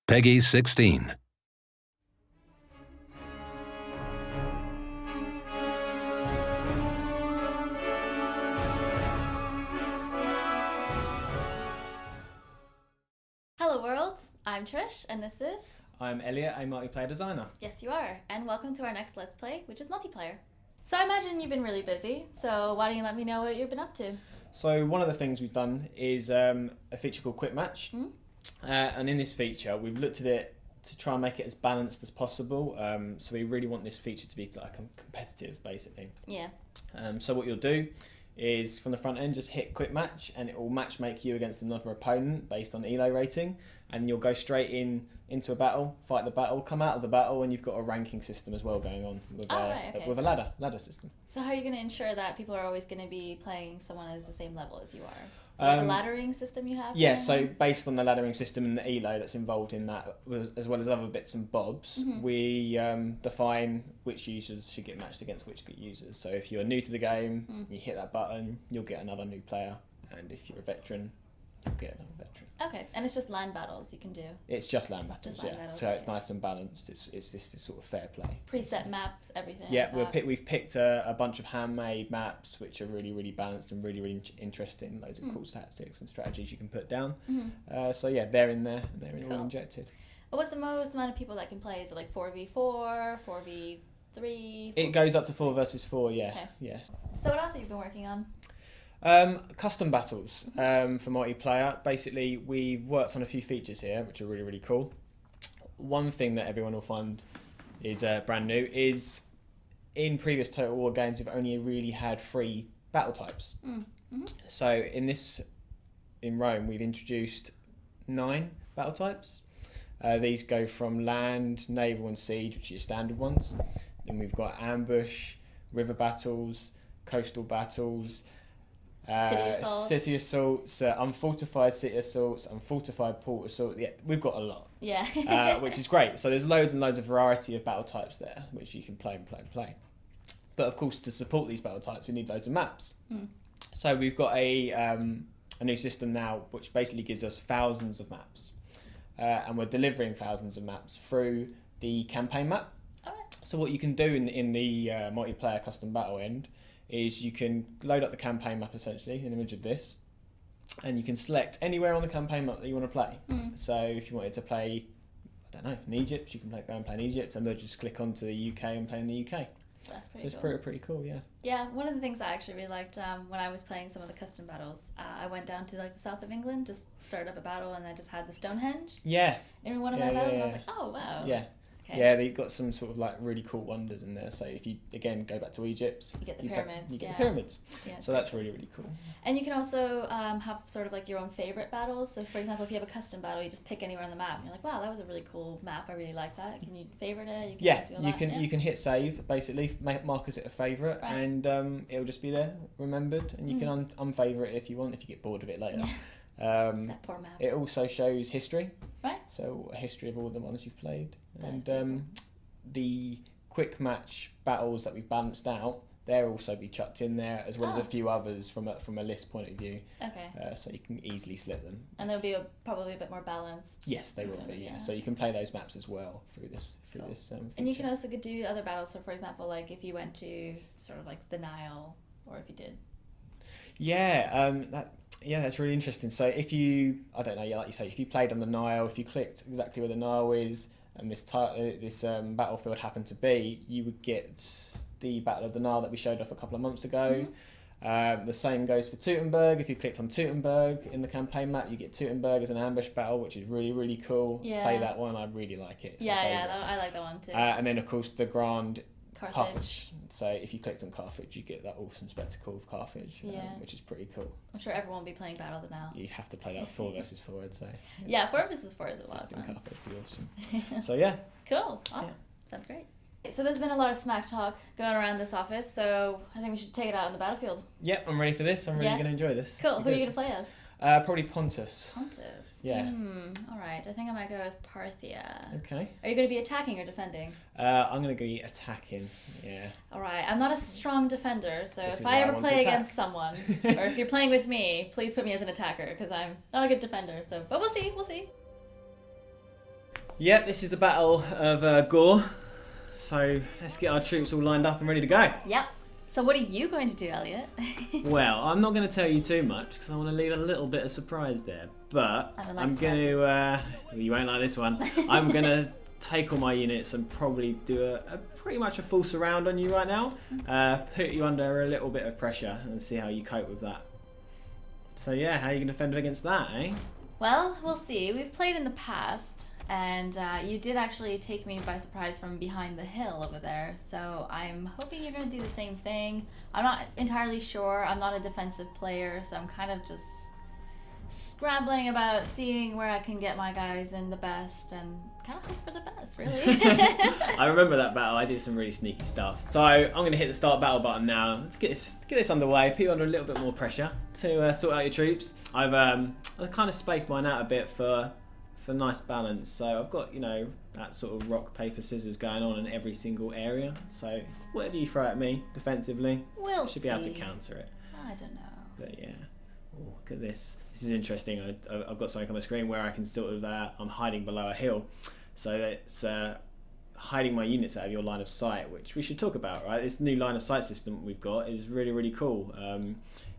Peggy 16. Hello world, I'm Trish and this is... I'm Elliot, a multiplayer designer. Yes you are, and welcome to our next Let's Play, which is multiplayer. So I imagine you've been really busy, so why don't you let me know what you've been up to? So one of the things we've done is a feature called Quick Match. Mm-hmm. And in this feature we've looked at it to try and make it as balanced as possible. So we really want this feature to be like competitive basically. Yeah. So what you'll do is from the front end just hit Quick Match and it will match make you against another opponent based on elo rating, and you'll go straight into a battle, fight the battle, come out of the battle, and you've got a ranking system as well going on with, with a ladder system. So how are you going to ensure that people are always going to be playing someone as the same level as you are? So like a laddering system you have? Yeah, so based on the laddering system and the elo that's involved in that, as well as other bits and bobs, we define which users should get matched against which users. So if you're new to the game, you hit that button, you'll get another new player, and if you're a veteran, you'll get another veteran. Okay, and it's just land battles you can do? It's just land battles, just land battles, so okay. It's nice and balanced. It's this sort of fair play. Preset maps, everything. Yeah, like we've picked a bunch of handmade maps which are really balanced and really interesting. Loads of cool tactics and strategies you can put down. So yeah, they're in there and they're all injected. What's the most amount of people that can play? Is it like 4v4, 4v3? It goes up to 4 versus 4. Yeah. Okay. Yes. So what else have you been working on? Custom battles for multiplayer. Basically, we've worked on a few features here which are really cool. One thing that everyone will find is brand new is in previous Total War games we've only really had 3 battle types. So in Rome we've introduced 9 battle types. These go from land, naval and siege, which are your standard ones. Then we've got ambush, river battles, coastal battles, city assaults, unfortified city assaults, unfortified port assault. Yeah, we've got a lot. Yeah. Which is great. So there's loads and loads of variety of battle types there, which you can play. But of course, to support these battle types, we need loads of maps. So we've got a new system now, which basically gives us thousands of maps, and we're delivering thousands of maps through the campaign map. Okay. So what you can do in the multiplayer custom battle end is you can load up the campaign map, essentially, an image of this, and you can select anywhere on the campaign map that you want to play. So if you wanted to play, I don't know, in Egypt, you can go and play in Egypt, and they'll just click onto the UK and play in the UK. That's pretty so cool. It's pretty cool, yeah. Yeah, one of the things I actually really liked when I was playing some of the custom battles, I went down to like the south of England, just started up a battle, and I just had the Stonehenge in one of my battles, and I was like, oh wow. Yeah. Okay. Yeah, they've got some sort of like really cool wonders in there. So if you again go back to Egypt, you get the pyramids. You get the pyramids. Yeah, so that's really cool. And you can also have sort of like your own favorite battles. So for example, if you have a custom battle, you just pick anywhere on the map. And you're like, wow, that was a really cool map. I really like that. Can you favorite it? You can hit save basically, mark as it a favorite, right. And it'll just be there remembered, and you can unfavorite it if you want, if you get bored of it later. That poor map. It also shows history. Right. So a history of all the ones you've played. That's and the quick match battles that we've balanced out, they'll also be chucked in there, as well as a few others from a list point of view. Okay. So you can easily slip them. And they'll be probably a bit more balanced. Yes, they will be. Yeah. So you can play those maps as well through this. And you can also do other battles. So for example, like if you went to sort of like the Nile, or if you did. Yeah. That's really interesting. So if you, I don't know, like you say, if you played on the Nile, if you clicked exactly where the Nile is, and this battlefield happened to be, you would get the Battle of the Nile that we showed off a couple of months ago. The same goes for Teutoburg. If you clicked on Teutoburg in the campaign map, you get Teutoburg as an ambush battle, which is really cool. Yeah. Play that one. I really like it. I like that one too. And then of course the Grand Carthage. So if you clicked on Carthage, you get that awesome spectacle of Carthage, which is pretty cool. I'm sure everyone will be playing Battle of the Nile. You'd have to play that 4 versus 4, I'd say. 4 versus 4 is a lot of fun. Carthage would be awesome. So yeah. Cool. Awesome. Yeah. Sounds great. So there's been a lot of smack talk going around this office, so I think we should take it out on the battlefield. Yep, I'm ready for this. I'm really going to enjoy this. Cool. Who are you going to play as? Probably Pontus. Pontus. Yeah. All right. I think I might go as Parthia. Okay. Are you going to be attacking or defending? I'm going to be attacking. Yeah. All right. I'm not a strong defender, so if I ever play against someone, or if you're playing with me, please put me as an attacker because I'm not a good defender. So, but we'll see. We'll see. Yep, this is the Battle of Gore. So let's get our troops all lined up and ready to go. Yep. So what are you going to do, Elliot? Well, I'm not going to tell you too much because I want to leave a little bit of surprise there. But I'm going to... you won't like this one. I'm going to take all my units and probably do a pretty much a full surround on you right now. Put you under a little bit of pressure and see how you cope with that. So yeah, how are you going to defend against that, eh? Well, we'll see. We've played in the past, and you did actually take me by surprise from behind the hill over there. So I'm hoping you're going to do the same thing. I'm not entirely sure. I'm not a defensive player, so I'm kind of just scrambling about seeing where I can get my guys in the best and kind of hope for the best, really. I remember that battle. I did some really sneaky stuff. So I'm going to hit the start battle button now. Let's get this underway. Put you under a little bit more pressure to sort out your troops. I've kind of spaced mine out a bit for nice balance. So I've got, you know, that sort of rock, paper, scissors going on in every single area. So whatever you throw at me defensively, I should be able to counter it. I don't know. But yeah. Oh, look at this. This is interesting. I've got something on my screen where I can sort of, I'm hiding below a hill. So it's hiding my units out of your line of sight, which we should talk about, right? This new line of sight system we've got is really, really cool.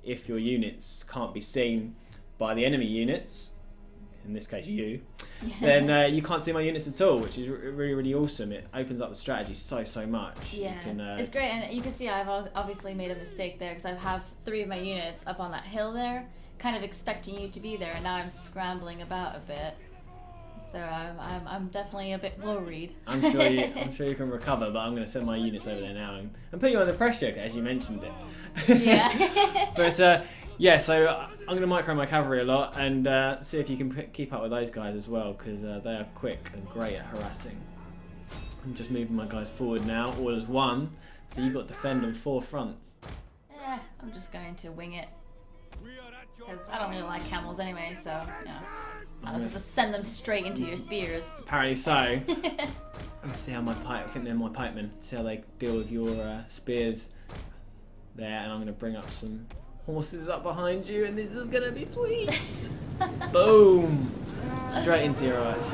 If your units can't be seen by the enemy units, in this case you, then you can't see my units at all, which is really, really awesome. It opens up the strategy so much. Yeah, it's great, and you can see I've obviously made a mistake there because I have 3 of my units up on that hill there, kind of expecting you to be there, and now I'm scrambling about a bit. So I'm definitely a bit worried. I'm sure you can recover, but I'm going to send my units over there now and put you under pressure, as you mentioned it. Yeah. But yeah, so I'm going to micro my cavalry a lot and see if you can keep up with those guys as well, because they are quick and great at harassing. I'm just moving my guys forward now, all as one. So you've got to defend on 4 fronts. I'm just going to wing it, because I don't really like camels anyway, so yeah. I'll just send them straight into your spears. Apparently so. Let's see how I think they're my pikemen. See how they deal with your spears there, and I'm going to bring up some horses up behind you, and this is going to be sweet. Boom! Straight into your archers.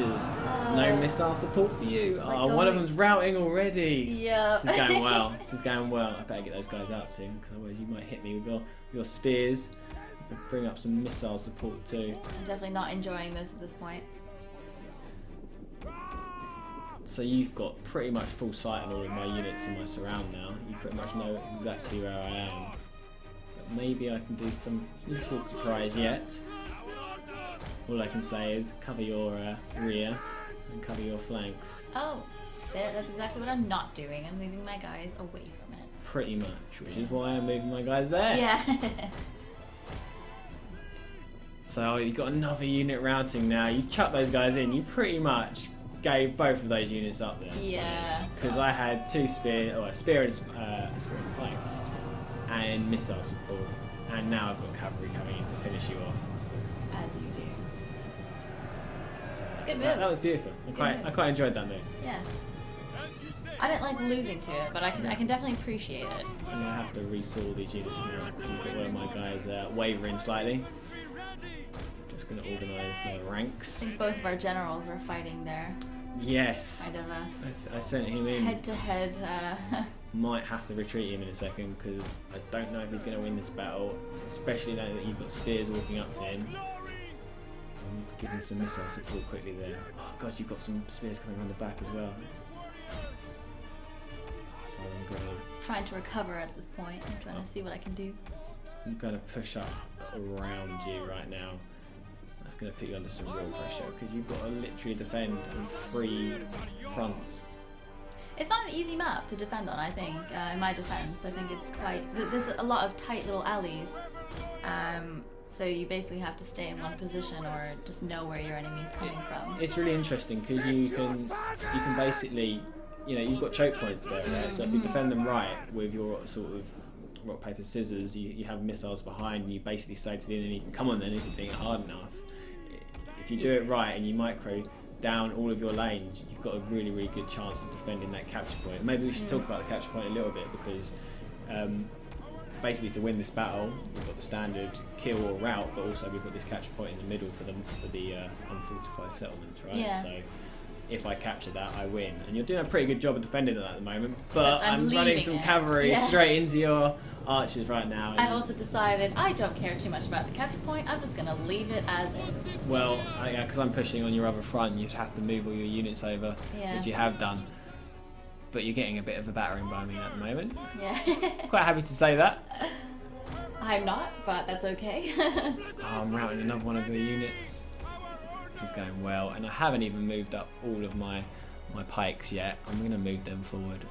No missile support for you. Oh, one of them's routing already. Yeah. This is going well. This is going well. I better get those guys out soon, because otherwise you might hit me with your spears. Bring up some missile support too. I'm definitely not enjoying this at this point. So you've got pretty much full sight on all of my units in my surround now. You pretty much know exactly where I am. But maybe I can do some little surprise yet. All I can say is cover your rear and cover your flanks. Oh, that's exactly what I'm not doing. I'm moving my guys away from it. Pretty much, which is why I'm moving my guys there. Yeah. So you've got another unit routing now. You've chucked those guys in. You pretty much gave both of those units up there. Yeah. Because I had 2 spear and planks and missile support, and now I've got cavalry coming in to finish you off. As you do. So it's a good move. That was beautiful. I quite enjoyed that move. Yeah. I didn't like losing to it, but I can definitely appreciate it. I'm gonna have to resaw these units now because you've got one of my guys wavering slightly. Just going to organise my ranks. I think both of our generals were fighting there. Yes. Kind of I sent him in. Head-to-head. Might have to retreat him in a second because I don't know if he's going to win this battle, especially now that you've got spears walking up to him. Give him some missile support quickly there. Oh god, you've got some spears coming on the back as well. So I'm going to... trying to recover at this point. I'm trying to see what I can do. I'm going to push up around you right now. That's going to put you under some real pressure because you've got to literally defend on 3 fronts. It's not an easy map to defend on, I think, in my defense. I think it's quite... there's a lot of tight little alleys. So you basically have to stay in one position or just know where your enemy is coming from. It's really interesting because you can basically, you know, you've got choke points there, right? So if you defend them right with your sort of rock, paper, scissors, you have missiles behind and you basically say to the enemy, come on then, if you think it hard enough. If you do it right and you micro down all of your lanes, you've got a really, really good chance of defending that capture point. Maybe we should talk about the capture point a little bit because basically to win this battle, we've got the standard kill or rout, but also we've got this capture point in the middle for the unfortified settlements, right? Yeah. So if I capture that, I win. And you're doing a pretty good job of defending it at the moment. But I'm running leading some it. cavalry Yeah. straight into your archers right now. I've also decided I don't care too much about the capture point. I'm just gonna leave it as is. Well, because I'm pushing on your other front, you'd have to move all your units over, Yeah. which you have done. But you're getting a bit of a battering by me at the moment. Yeah. Quite happy to say that. I'm not, but that's okay. Oh, I'm routing another one of your units. This is going well, and I haven't even moved up all of my pikes yet. I'm going to move them forward.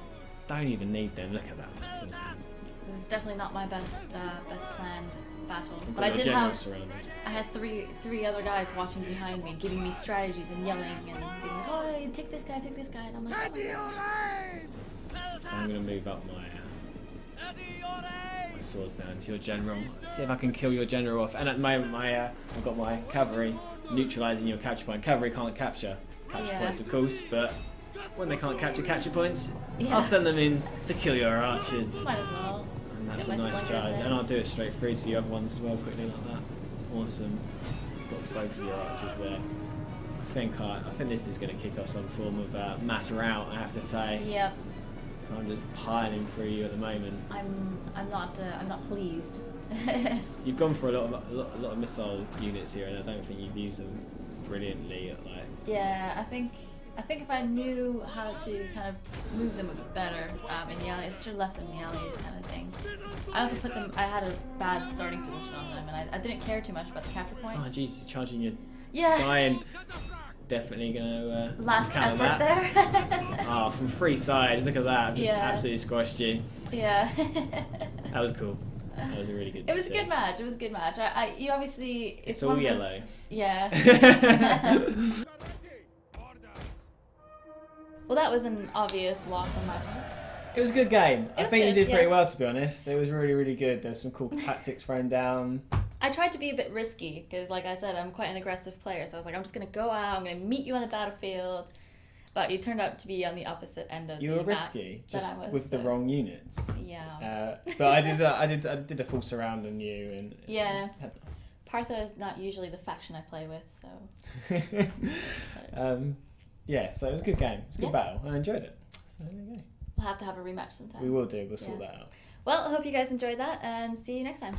Don't even need them. Look at that. That's awesome. This is definitely not my best planned battles, I've but got I your did general have. surrounded. I had three other guys watching behind me, giving me strategies and yelling and being like, "Oh, take this guy," and I'm like, "Oh my God." So I'm going to move up my swords down to your general. See if I can kill your general off. And at the moment, I've got my cavalry neutralising your capture point. Cavalry can't capture points, of course, but when they can't capture points, I'll send them in to kill your archers. Might as well. And that's Get a my nice slingers charge. in. And I'll do it straight through to the other ones as well, quickly like that. Awesome. Got both of your archers there. I think this is going to kick off some form of mass rout, I have to say. Yep. So I'm just piling through you at the moment. I'm not pleased. You've gone for a lot of missile units here, and I don't think you've used them brilliantly. Yeah, I think if I knew how to kind of move them a bit better in the alleys, I should have left them in the alleys, kind of thing. I also I had a bad starting position on them, and I didn't care too much about the capture point. Oh jeez, charging your Yeah. guy, and definitely gonna Last counter effort that. there. Oh, from three sides, look at that! I've just Yeah. absolutely squashed you. Yeah. That was cool. That was a really good. It was a good match. It was a good match. You obviously It's one all of those- yellow. Yeah. Well, that was an obvious loss on my part. It was a good game. I was think you good, did pretty yeah. well, to be honest. It was really, really good. There's some cool tactics thrown down. I tried to be a bit risky because, like I said, I'm quite an aggressive player. So I was like, I'm just gonna go out. I'm gonna meet you on the battlefield. But you turned out to be on the opposite end of You the were map risky, that just I was, with the so- wrong units. Yeah. But I did a full surround on you, and Yeah. Partho is not usually the faction I play with, so. Yeah, so it was a good game. It was a good Yeah. battle. I enjoyed it. So there you go. We'll have to have a rematch sometime. We will do. We'll sort that out. Well, I hope you guys enjoyed that, and see you next time.